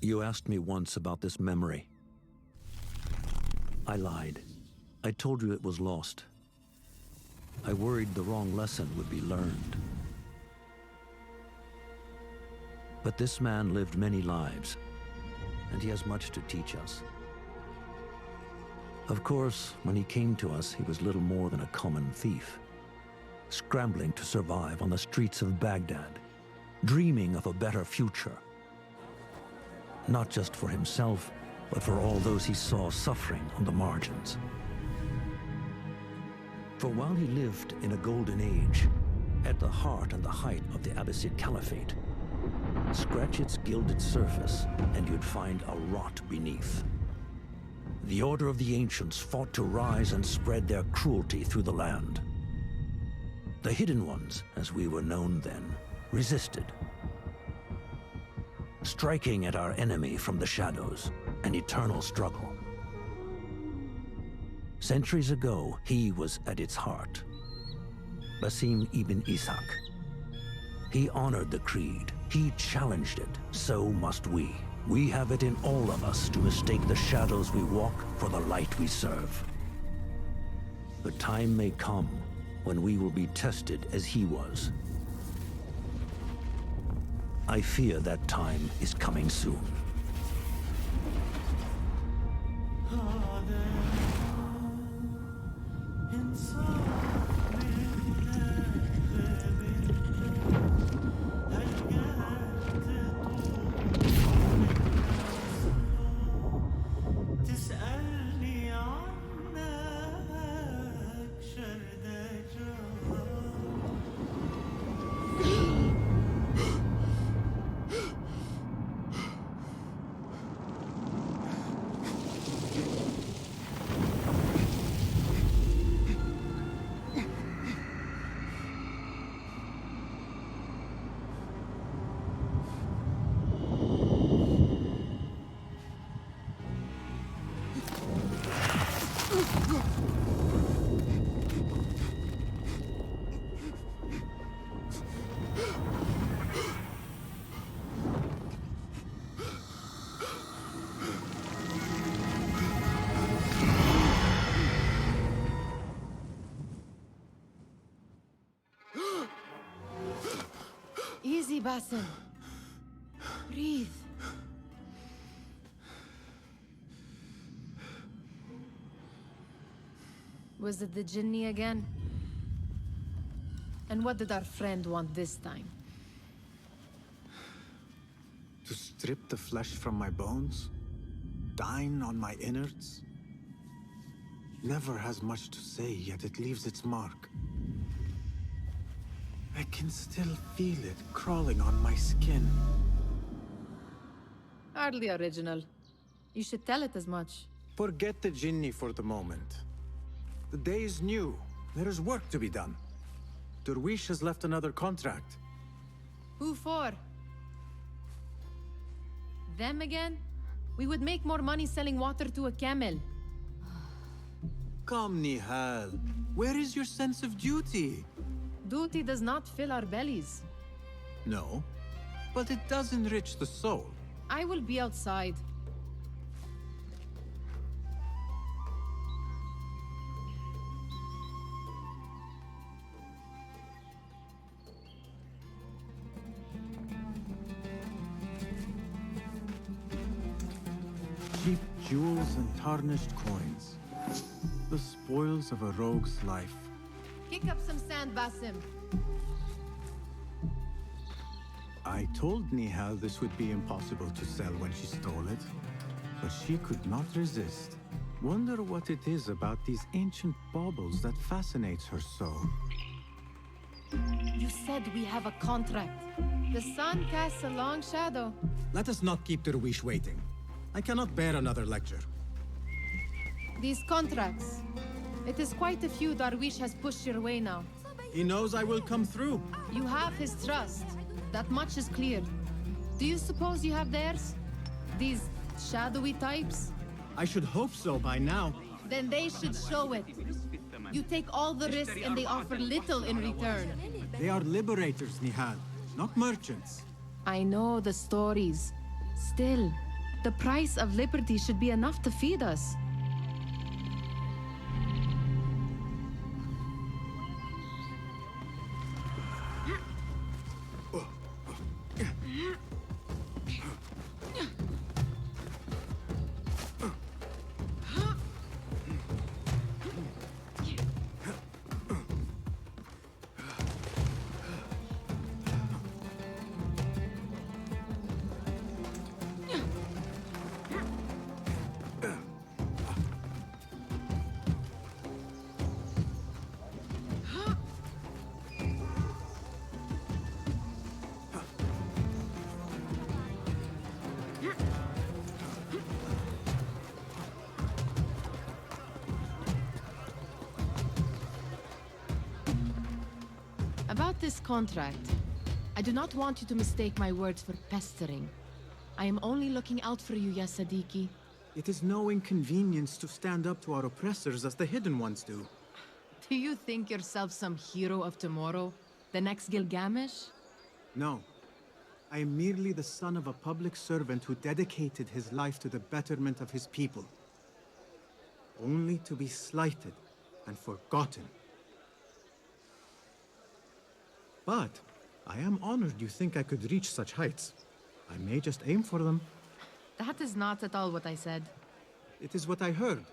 You asked me once about this memory. I lied. I told you it was lost. I worried the wrong lesson would be learned. But this man lived many lives, and he has much to teach us. Of course, when he came to us, he was little more than a common thief, scrambling to survive on the streets of Baghdad, dreaming of a better future. Not just for himself, but for all those he saw suffering on the margins. For while he lived in a golden age, at the heart and the height of the Abbasid Caliphate, scratch its gilded surface and you'd find a rot beneath. The Order of the Ancients fought to rise and spread their cruelty through the land. The Hidden Ones, as we were known then, resisted, striking at our enemy from the shadows, an eternal struggle. Centuries ago, he was at its heart. Basim ibn Ishaq. He honored the creed. He challenged it. So must we. We have it in all of us to mistake the shadows we walk for the light we serve. The time may come when we will be tested as he was. I fear that time is coming soon. Easy, Basim. Breathe. Was it the Jinni again? And what did our friend want this time? To strip the flesh from my bones? Dine on my innards? Never has much to say, yet it leaves its mark. I can still feel it crawling on my skin. Hardly original. You should tell it as much. Forget the Jinni for the moment. The day is new. There is work to be done. Derwish has left another contract. Who for? Them again? We would make more money selling water to a camel. Come, Nihal. Where is your sense of duty? Duty does not fill our bellies. No, but it does enrich the soul. I will be outside. Cheap jewels and tarnished coins. The spoils of a rogue's life. Kick up some sand, Basim. I told Nihal this would be impossible to sell when she stole it, but she could not resist. Wonder what it is about these ancient baubles that fascinates her so. You said we have a contract. The sun casts a long shadow. Let us not keep Derwish waiting. I cannot bear another lecture. These contracts. It is quite a few Darwish has pushed your way now. He knows I will come through. You have his trust. That much is clear. Do you suppose you have theirs? These shadowy types? I should hope so by now. Then they should show it. You take all the risk and they offer little in return. They are liberators, Nihal, not merchants. I know the stories. Still, The price of liberty should be enough to feed us. About this contract, I do not want you to mistake my words for pestering. I am only looking out for you, ya Sadiki. It is no inconvenience to stand up to our oppressors as the Hidden Ones do. Do you think yourself some hero of tomorrow? The next Gilgamesh? No. I am merely the son of a public servant who dedicated his life to the betterment of his people. Only to be slighted and forgotten. But I am honored you think I could reach such heights. I may just aim for them. That is not at all what I said. It is what I heard.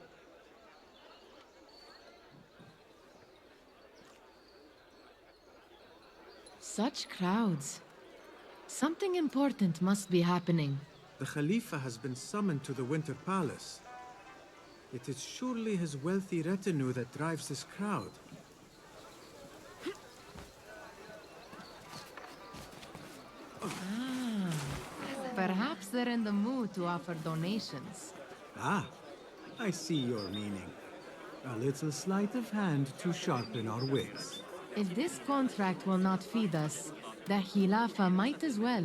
Such crowds. Something important must be happening. The Khalifa has been summoned to the Winter Palace. It is surely his wealthy retinue that drives this crowd. Perhaps they're in the mood to offer donations. Ah, I see your meaning. A little sleight of hand to sharpen our wits. If this contract will not feed us, the Khilafa might as well.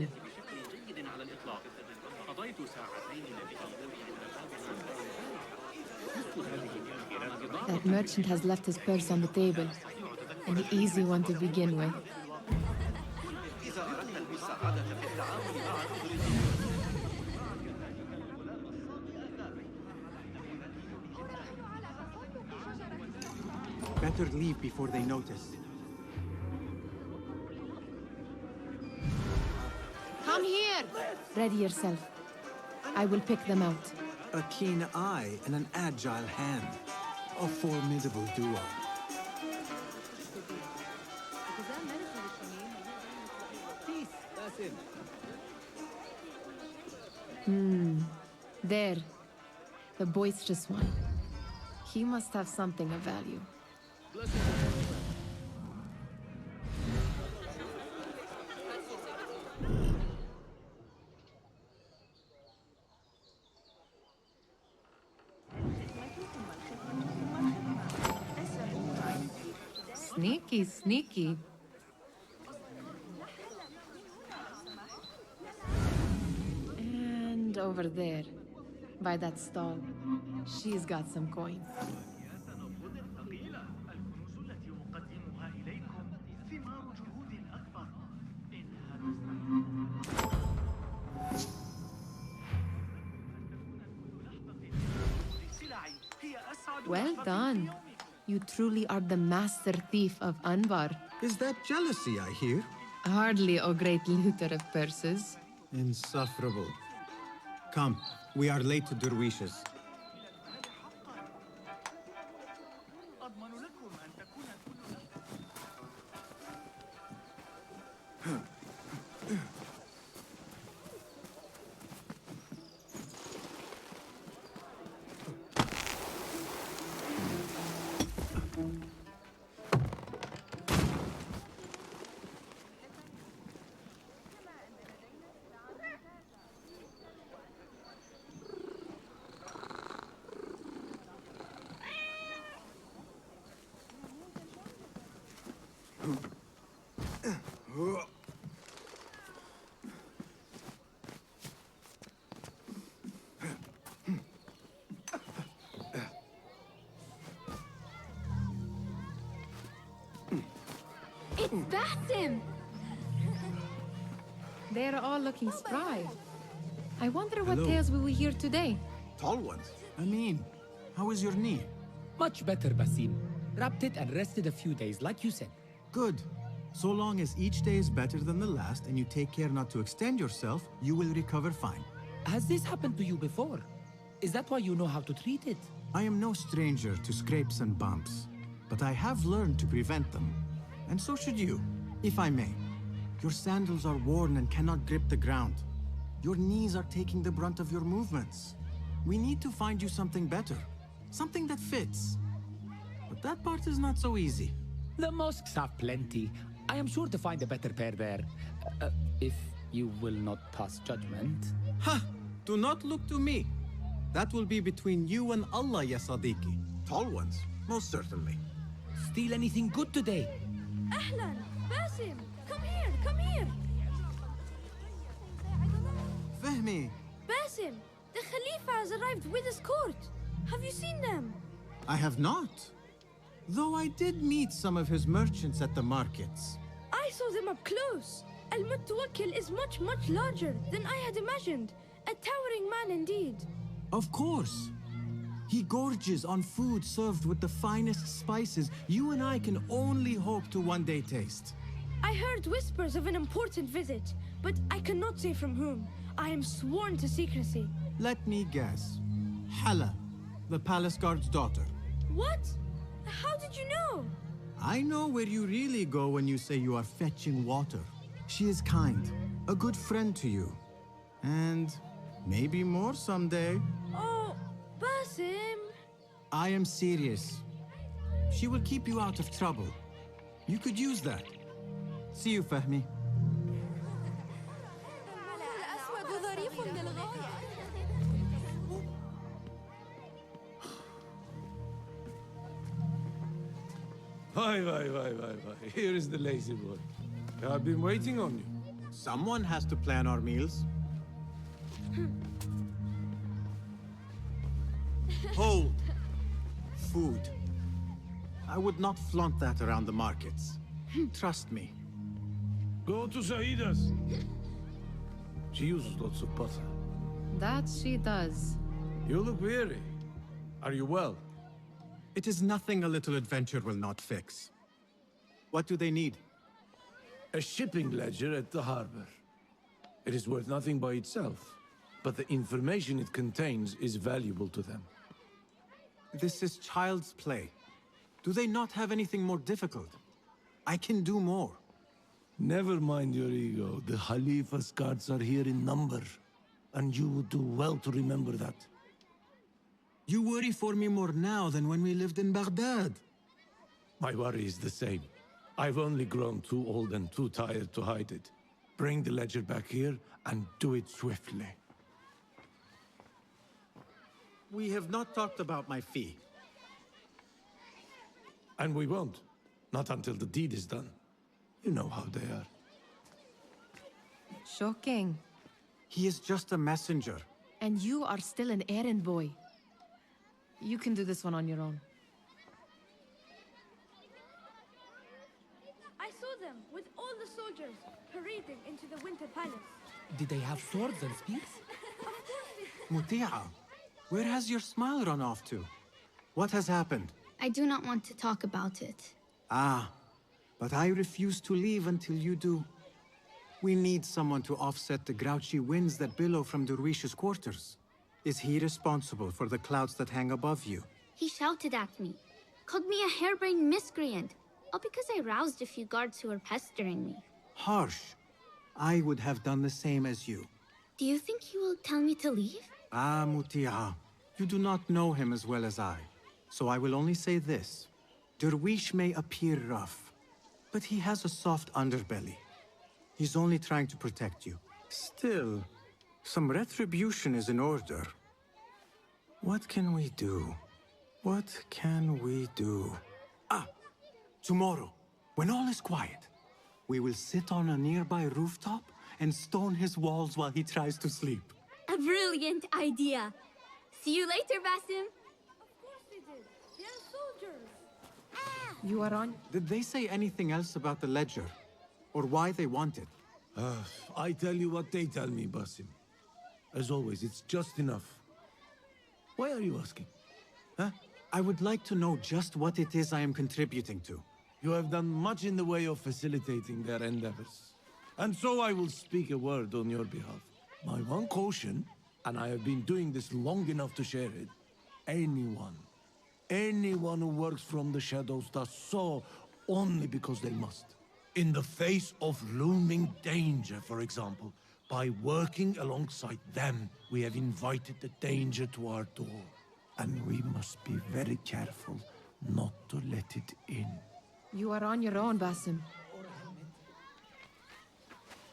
That merchant has left his purse on the table. An easy one to begin with. Better leave before they notice. Come here! Ready yourself. I will pick them out. A keen eye and an agile hand. A formidable duo. There. The boisterous one. He must have something of value. Sneaky, sneaky. And over there, by that stall, she's got some coin. Well done. You truly are the master thief of Anbar. Is that jealousy I hear? Hardly a great looter of purses. Insufferable. Come, we are late to Derwishes. It's Basim! They're all looking spry. I wonder what Hello. tales we will hear today. Tall ones. Amin, how is your knee? Much better, Basim. Wrapped it and rested a few days, like you said. Good. So long as each day is better than the last and you take care not to extend yourself, you will recover fine. Has this happened to you before? Is that why you know how to treat it? I am no stranger to scrapes and bumps, but I have learned to prevent them. And so should you, if I may. Your sandals are worn and cannot grip the ground. Your knees are taking the brunt of your movements. We need to find you something better, something that fits. But that part is not so easy. The mosques have plenty. I am sure to find a better pair there. If you will not pass judgment. Ha! Do not look to me. That will be between you and Allah, ya Sadiqi. Tall ones, most certainly. Steal anything good today? Ahlan! Basim! Come here! Come here! Fahmi, Basim! The Khalifa has arrived with his court! Have you seen them? I have not. Though I did meet some of his merchants at the markets. I saw them up close! Al-Mutawakkil is much, much larger than I had imagined. A towering man indeed. Of course. He gorges on food served with the finest spices you and I can only hope to one day taste. I heard whispers of an important visit, but I cannot say from whom. I am sworn to secrecy. Let me guess. Hala, the palace guard's daughter. What? How did you know? I know where you really go when you say you are fetching water. She is kind, a good friend to you. And maybe more someday. Oh, Basim! I am serious. She will keep you out of trouble. You could use that. See you, Fahmi. Vai. Here is the lazy boy. I've been waiting on you. Someone has to plan our meals. Hold. Food. I would not flaunt that around the markets. Trust me. Go to Saida's. She uses lots of butter. That she does. You look weary. Are you well? It is nothing a little adventure will not fix. What do they need? A shipping ledger at the harbor. It is worth nothing by itself, but the information it contains is valuable to them. This is child's play. Do they not have anything more difficult? I can do more. Never mind your ego. The Khalifa's guards are here in number, and you would do well to remember that. You worry for me more now than when we lived in Baghdad. My worry is the same. I've only grown too old and too tired to hide it. Bring the ledger back here, and do it swiftly. We have not talked about my fee. And we won't. Not until the deed is done. You know how they are. Shocking. He is just a messenger. And you are still an errand boy. You can do this one on your own. I saw them with all the soldiers parading into the Winter Palace. Did they have swords and spears? Muti'a, where has your smile run off to? What has happened? I do not want to talk about it. Ah, but I refuse to leave until you do. We need someone to offset the grouchy winds that billow from Derwish's quarters. Is he responsible for the clouds that hang above you? He shouted at me, called me a harebrained miscreant, all because I roused a few guards who were pestering me. Harsh. I would have done the same as you. Do you think he will tell me to leave? Ah, Muti'a, you do not know him as well as I. So I will only say this. Derwish may appear rough, but he has a soft underbelly. He's only trying to protect you. Still, some retribution is in order. What can we do? What can we do? Ah! Tomorrow, when all is quiet, we will sit on a nearby rooftop and stone his walls while he tries to sleep. A brilliant idea. See you later, Basim. Of course they did. They are soldiers. You are on? Did they say anything else about the ledger? Or why they want it? I tell you what they tell me, Basim. As always, it's just enough. Why are you asking? Huh? I would like to know just what it is I am contributing to. You have done much in the way of facilitating their endeavors. And so I will speak a word on your behalf. My one caution, and I have been doing this long enough to share it, anyone who works from the shadows does so only because they must. In the face of looming danger, for example, by working alongside them, we have invited the danger to our door. And we must be very careful not to let it in. You are on your own, Basim.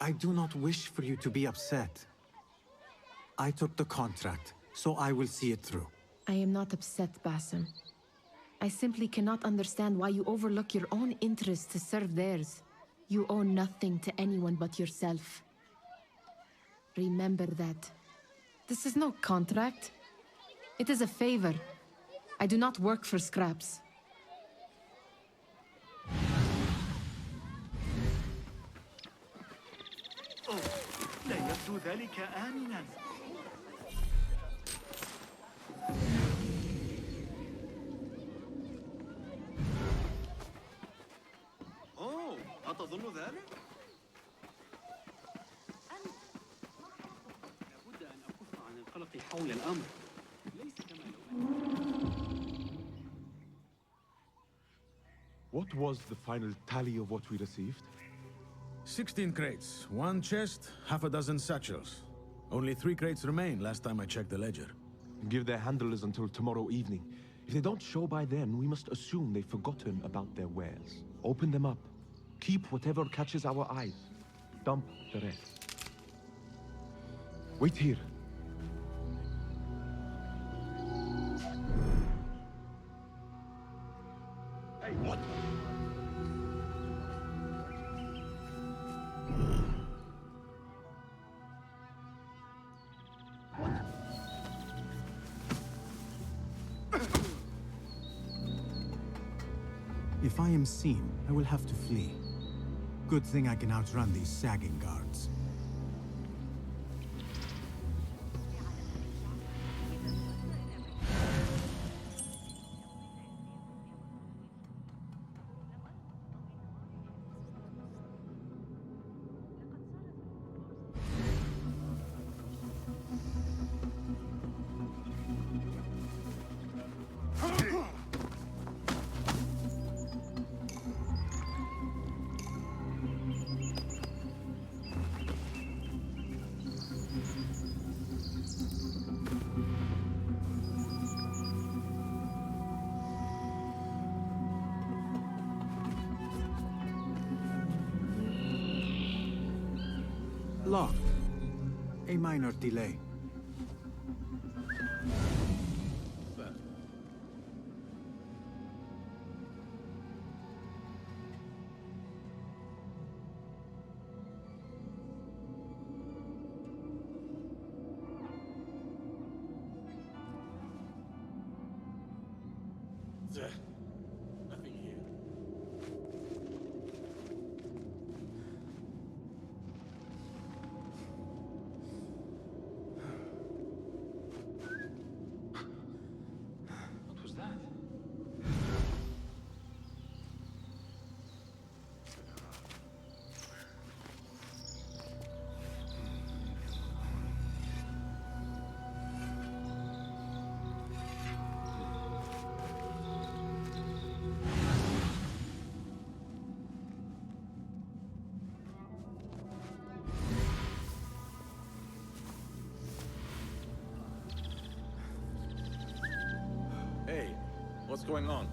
I do not wish for you to be upset. I took the contract, so I will see it through. I am not upset, Basim. I simply cannot understand why you overlook your own interests to serve theirs. You owe nothing to anyone but yourself. Remember that. This is no contract. It is a favor. I do not work for scraps. لا يبدو ذلك آمناً. أوه، أتظن ذلك؟ لابد أن أكف عن القلق حول الأمر. ليس كما What was the final tally of what we received? 16 crates, 1 chest, half a dozen satchels. Only 3 crates remain last time I checked the ledger. Give their handlers until tomorrow evening. If they don't show by then, we must assume they've forgotten about their wares. Open them up. Keep whatever catches our eyes. Dump the rest. Wait here. Hey, what? If I am seen, I will have to flee. Good thing I can outrun these sagging guards. Locked. A minor delay. Nothing here. What was that? Hey, what's going on?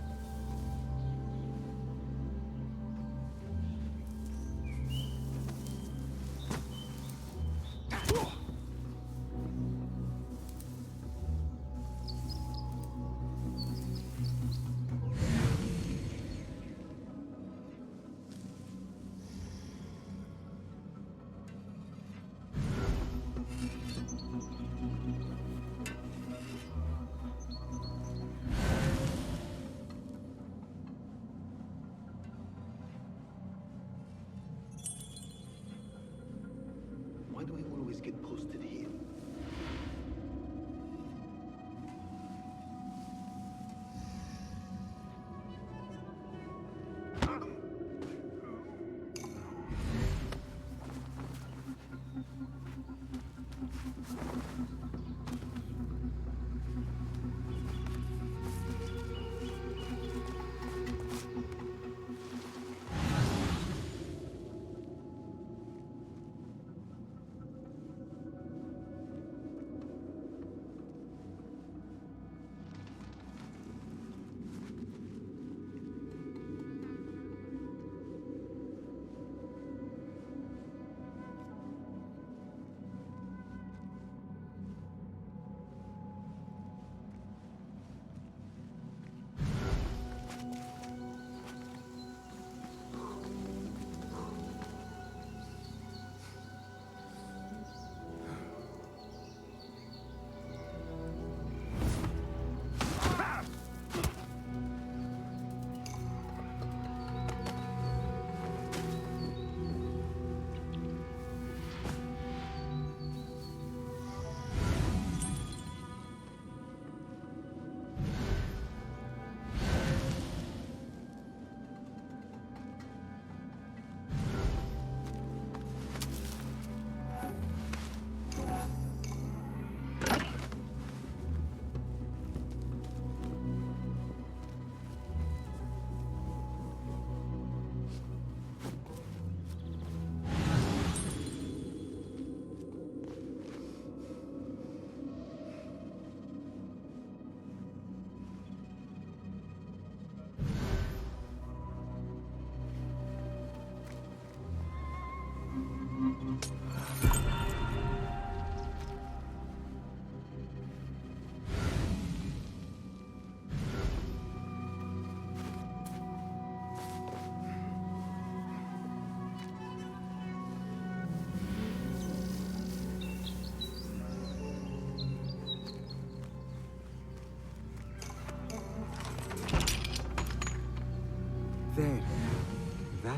Why do we always get posted here?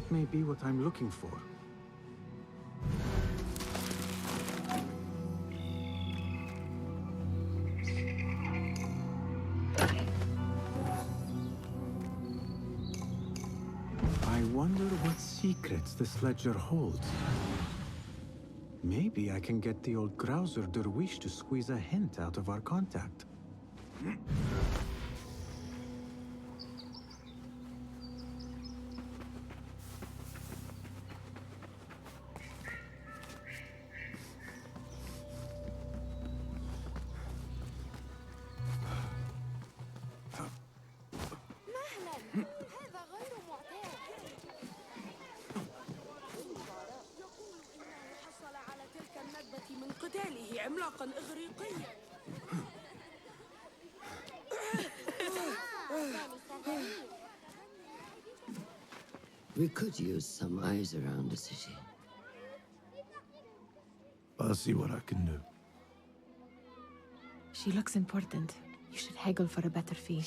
That may be what I'm looking for. I wonder what secrets this ledger holds. Maybe I can get the old grouser Derwish to squeeze a hint out of our contact. We could use some eyes around the city. I'll see what I can do. She looks important. You should haggle for a better fee.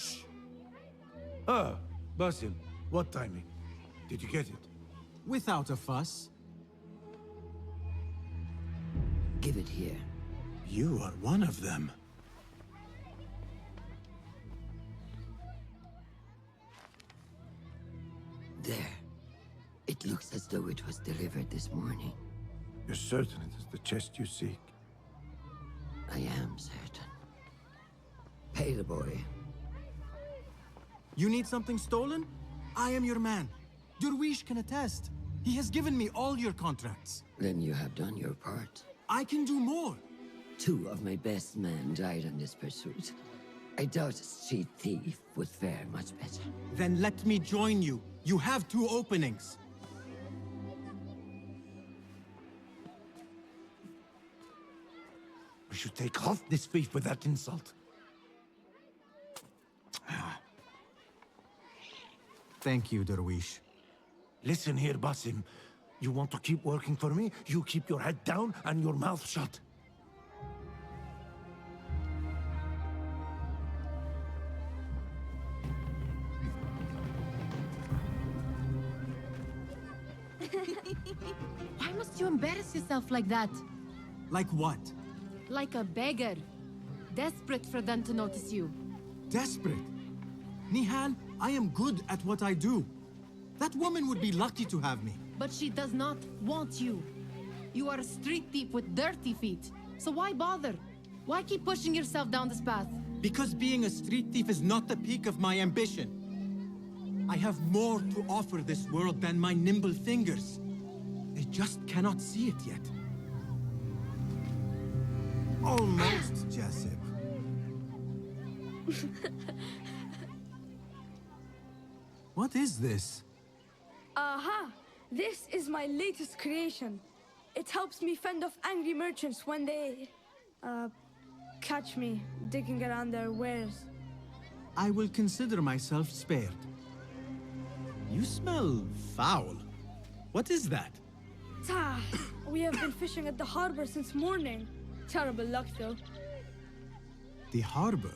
Ah, Basim, what timing? Did you get it? Without a fuss. Give it here. You are one of them. There. It looks as though it was delivered this morning. You're certain it is the chest you seek? I am certain. Pay the boy. You need something stolen? I am your man. Derwish can attest. He has given me all your contracts. Then you have done your part. I can do more. 2 of my best men died in this pursuit. I doubt a street thief would fare much better. Then let me join you. You have 2 openings. We should take half this beef with that insult. Thank you, Derwish. Listen here, Basim. You want to keep working for me? You keep your head down and your mouth shut. Why must you embarrass yourself like that? Like what? Like a beggar. Desperate for them to notice you. Desperate? Nihal, I am good at what I do. That woman would be lucky to have me. But she does not want you. You are a street thief with dirty feet. So why bother? Why keep pushing yourself down this path? Because being a street thief is not the peak of my ambition. I have more to offer this world than my nimble fingers. They just cannot see it yet. Almost, Jessup. What is this? Aha! This is my latest creation. It helps me fend off angry merchants when they... catch me digging around their wares. I will consider myself spared. You smell foul. What is that? Tah! We have been fishing at the harbor since morning. Terrible luck, though. The harbor?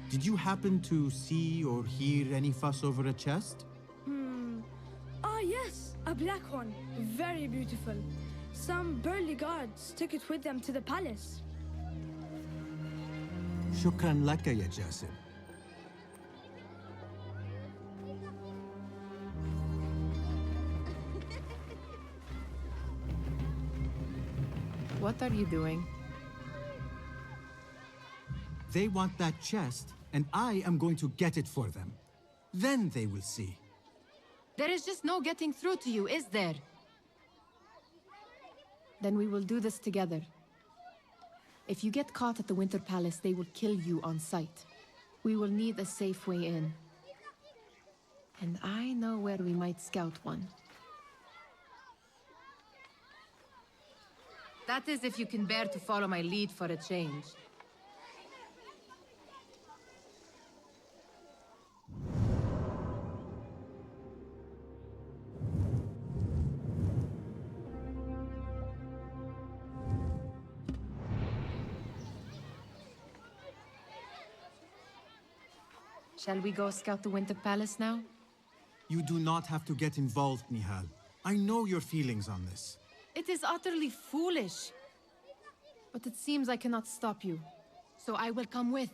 Did you happen to see or hear any fuss over a chest? Ah, yes, a black one. Very beautiful. Some burly guards took it with them to the palace. Shukran laka, ya Jassim. What are you doing? They want that chest, and I am going to get it for them. Then they will see. There is just no getting through to you, is there? Then we will do this together. If you get caught at the Winter Palace, they will kill you on sight. We will need a safe way in. And I know where we might scout one. That is if you can bear to follow my lead for a change. Shall we go scout the Winter Palace now? You do not have to get involved, Nihal. I know your feelings on this. It is utterly foolish. But it seems I cannot stop you. So I will come with,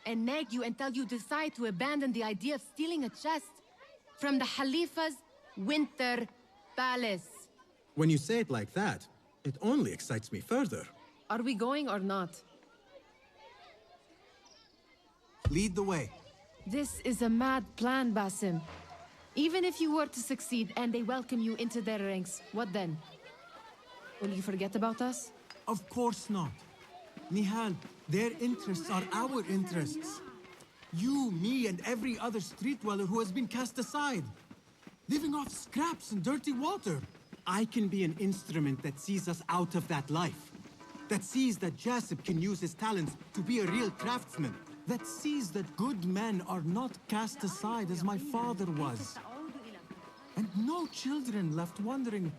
and nag you until you decide to abandon the idea of stealing a chest from the Khalifa's winter palace. When you say it like that, it only excites me further. Are we going or not? Lead the way. This is a mad plan, Basim. Even if you were to succeed and they welcome you into their ranks, what then? Will you forget about us? Of course not. Nihal, their interests are our interests. You, me, and every other street dweller who has been cast aside. Living off scraps and dirty water. I can be an instrument that sees us out of that life. That sees that Jasip can use his talents to be a real craftsman. That sees that good men are not cast aside as my father was. And no children left wondering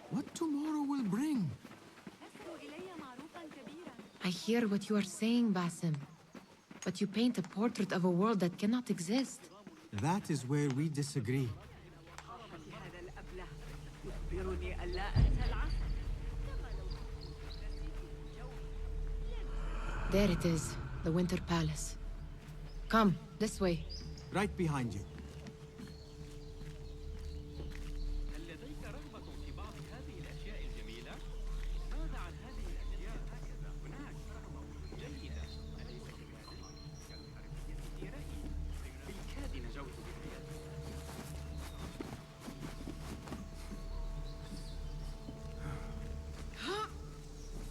what tomorrow will bring. I hear what you are saying, Basim. But you paint a portrait of a world that cannot exist. That is where we disagree. There it is, the Winter Palace. Come, this way. Right behind you.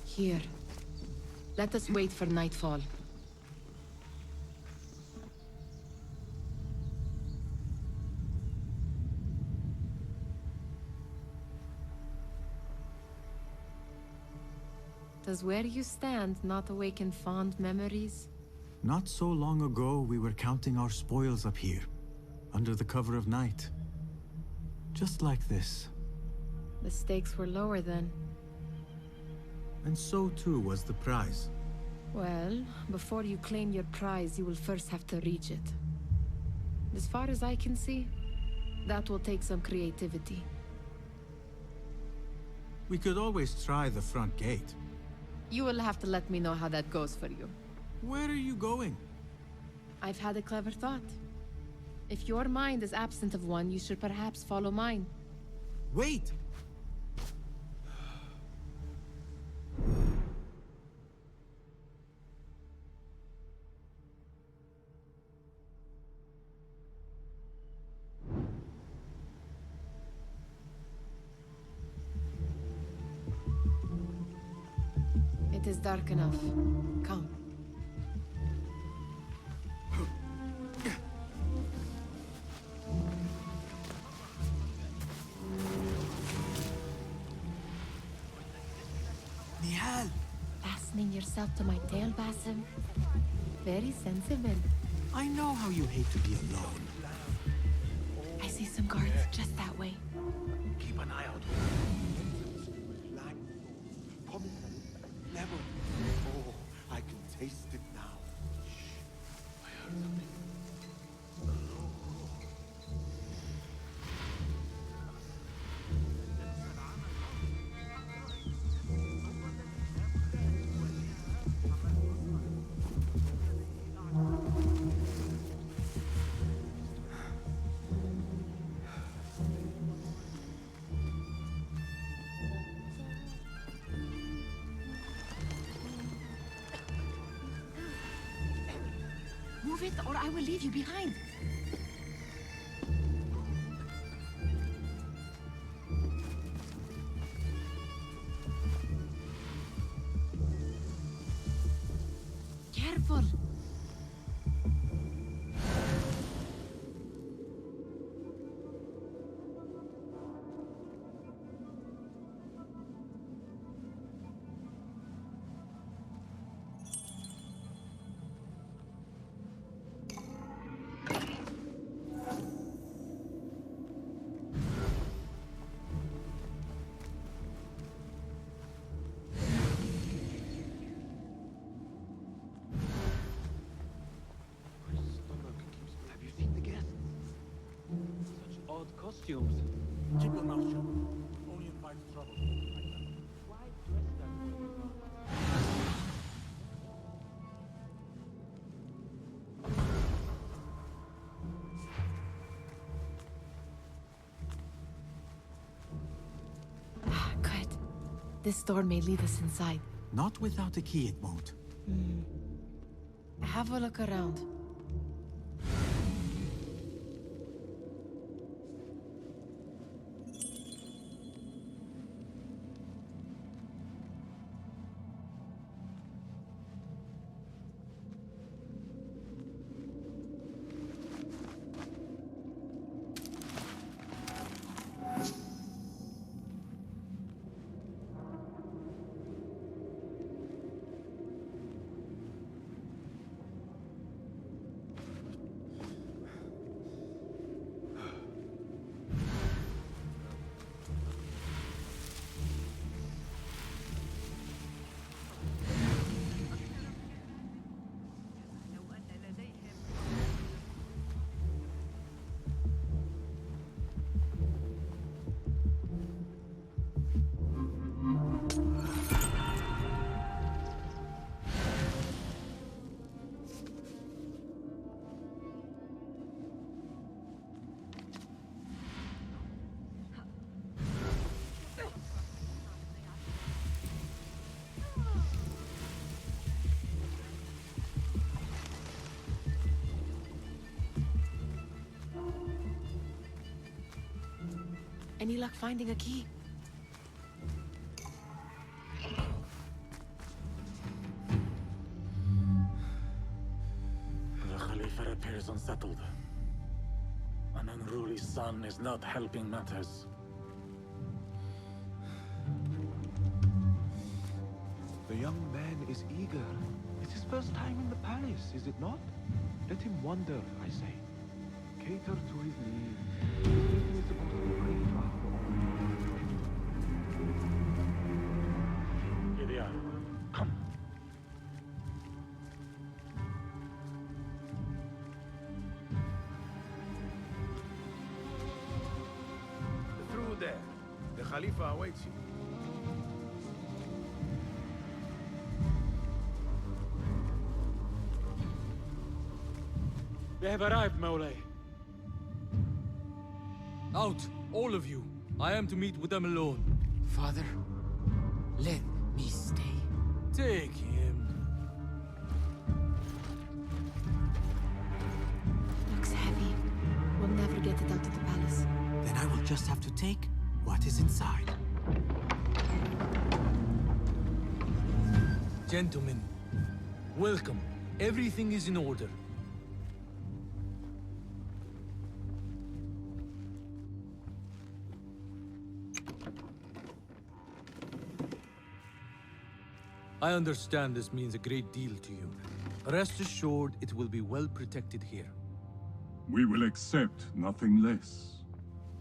Here. Let us wait for nightfall. Does where you stand not awaken fond memories? Not so long ago, we were counting our spoils up here, under the cover of night. Just like this. The stakes were lower then. And so too was the prize. Well, before you claim your prize, you will first have to reach it. As far as I can see, that will take some creativity. We could always try the front gate. You will have to let me know how that goes for you. Where are you going? I've had a clever thought. If your mind is absent of one, you should perhaps follow mine. Wait! It is dark enough. Come. Nihal! Fastening yourself to my tail, Basim. Very sensible. I know how you hate to be alone. I see some guards just that way. Keep an eye out. Never. Oh, I can taste it now. Shh. I heard something. Move it, or I will leave you behind. Careful. Have you seen the guests? Such odd costumes. Keep your mouth shut. This door may lead us inside. Not without a key, it won't. Have a look around. Any luck finding a key? The Khalifa appears unsettled. An unruly son is not helping matters. The young man is eager. It's his first time in the palace, is it not? Let him wander, I say. Cater to his needs. Everything is supposed to be great after all. Here they are. Come. Through there. The Khalifa awaits you. They have arrived, Mawlay. Out, all of you. I am to meet with them alone. Father, let me stay. Take him. Looks heavy. We'll never get it out of the palace. Then I will just have to take what is inside. Gentlemen, welcome. Everything is in order. I understand this means a great deal to you. Rest assured, it will be well protected here. We will accept nothing less.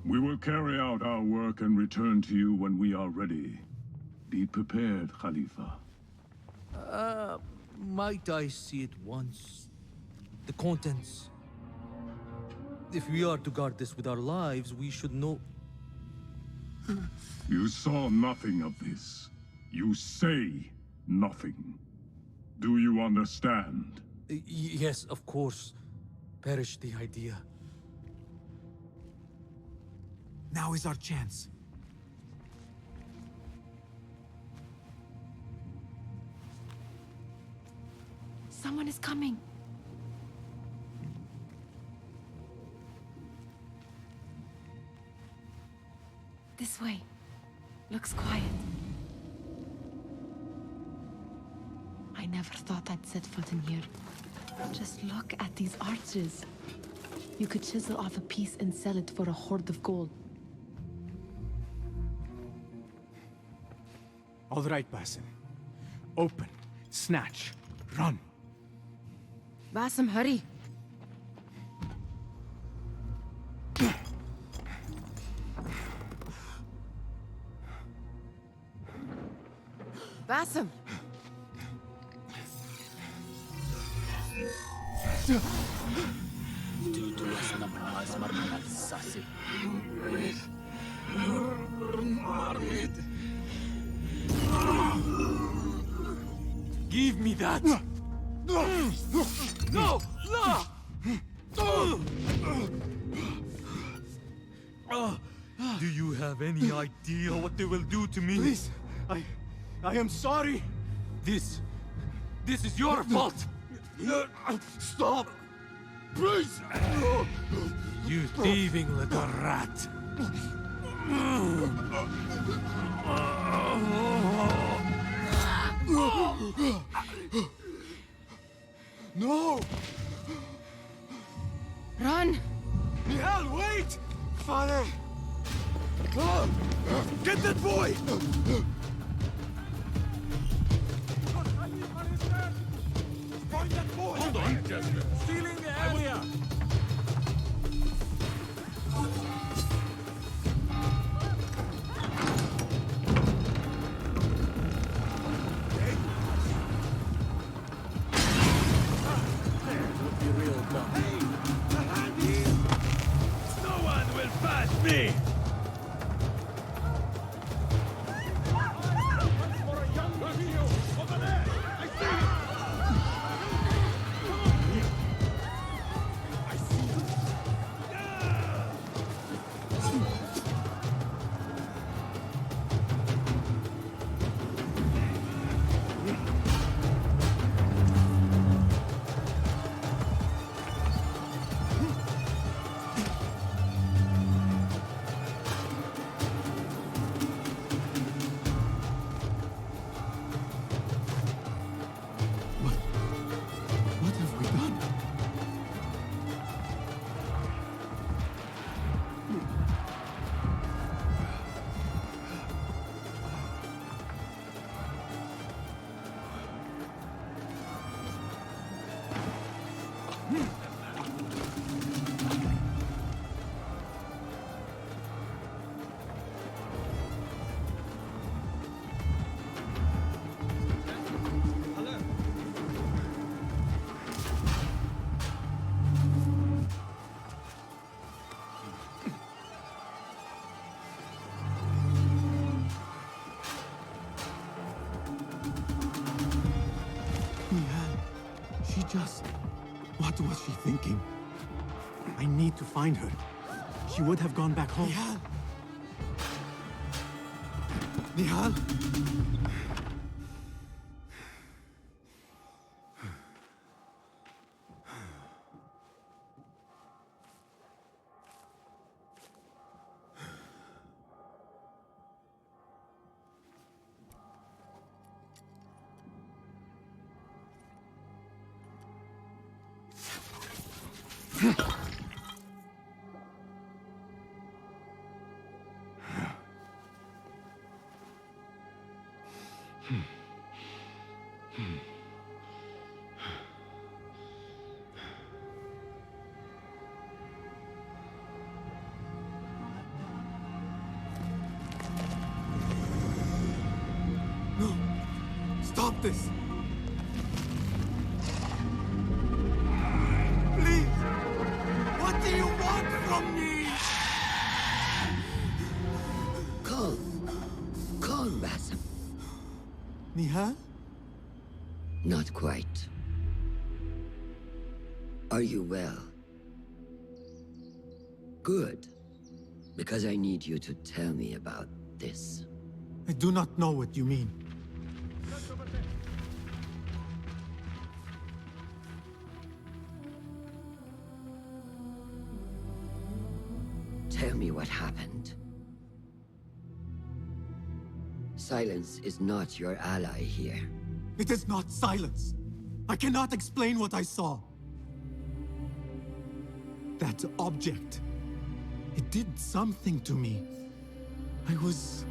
We will carry out our work and return to you when we are ready. Be prepared, Khalifa. Might I see it once? The contents. If we are to guard this with our lives, we should know... You saw nothing of this. You say nothing. Do you understand? Yes, of course. Perish the idea. Now is our chance. Someone is coming. This way. Looks quiet. I never thought I'd set foot in here. Just look at these arches. You could chisel off a piece and sell it for a hoard of gold. All right, Basim. Open, snatch, run. Basim, hurry. Basim! Give me that! No! No! Do you have any idea what they will do to me? Please, I am sorry. This is your fault. Stop! Please! You thieving little rat. No! Run! Nihal, wait! Father! Get that boy! Find that boy! Hold on! Stealing the area! Me! What have we done? She just... What was she thinking? I need to find her. She would have gone back home. Nihal! Nihal! No! Stop this! Please! What do you want from me? Calm, Basim. Nihal? Not quite. Are you well? Good. Because I need you to tell me about this. I do not know what you mean. Tell me what happened. Silence is not your ally here. It is not silence. I cannot explain what I saw. That object. It did something to me. I was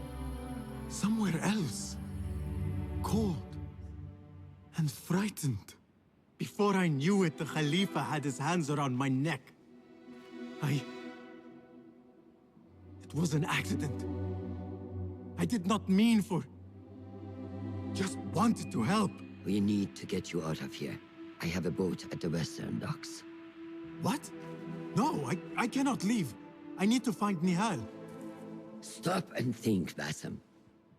somewhere else. Cold and frightened. Before I knew it, the Khalifa had his hands around my neck. It was an accident. I did not mean for... Just wanted to help. We need to get you out of here. I have a boat at the western docks. What? No, I cannot leave. I need to find Nihal. Stop and think, Basim.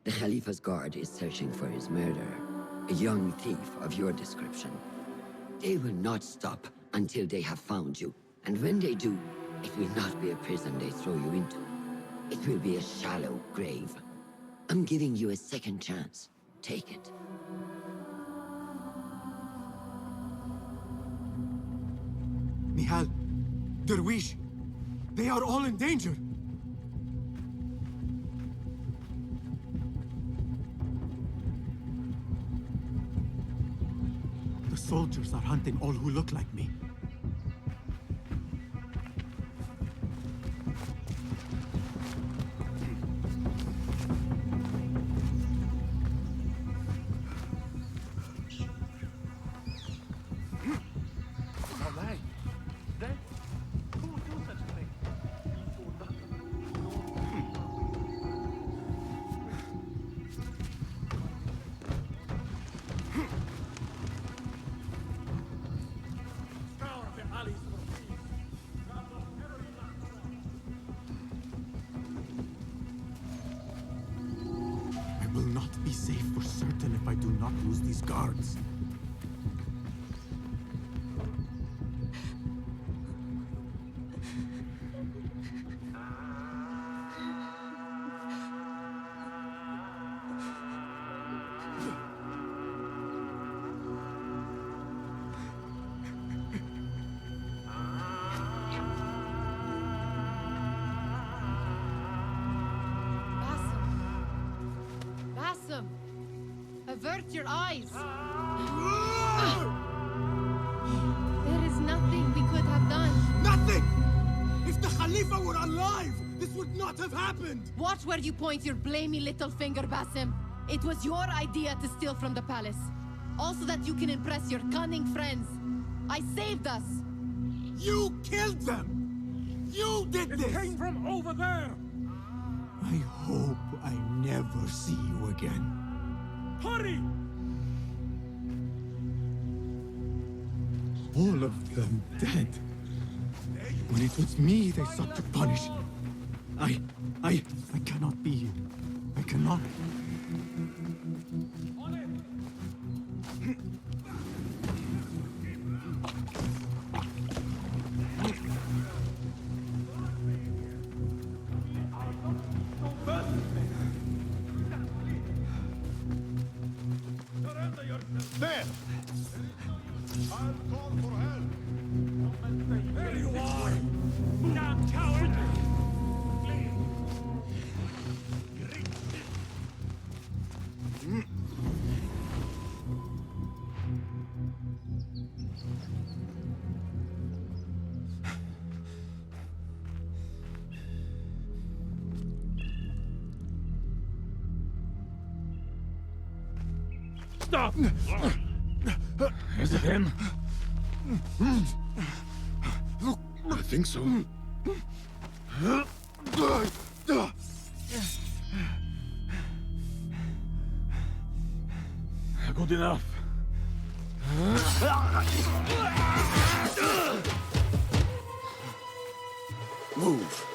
The Khalifa's guard is searching for his murderer, a young thief of your description. They will not stop until they have found you. And when they do, it will not be a prison they throw you into. It will be a shallow grave. I'm giving you a second chance. Take it. Nihal, Derwish, they are all in danger. The soldiers are hunting all who look like me. I will not be safe for certain if I do not lose these guards. Basim! Avert your eyes! There is nothing we could have done. Nothing! If the Khalifa were alive, this would not have happened! Watch where you point your blamey little finger, Basim. It was your idea to steal from the palace. Also that you can impress your cunning friends. I saved us! You killed them! You did this! It came from over there! I hope I never see you again. Hurry! All of them dead. When it was me they sought to punish. I cannot be here. I cannot. There! I'll call for help! There you are! Damn coward! Stop! Is it him? I think so. Good enough. Move.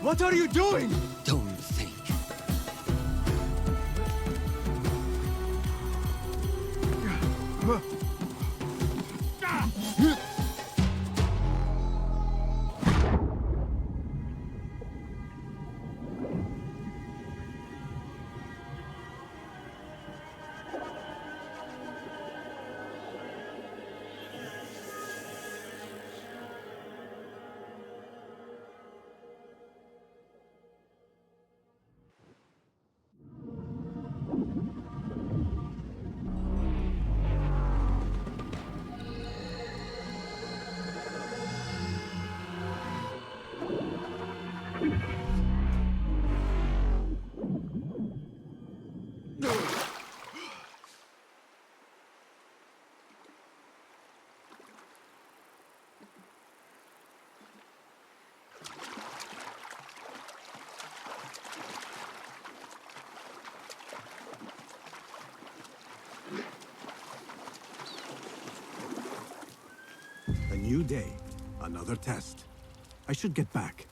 What are you doing? Don't think. new day, another test. I should get back.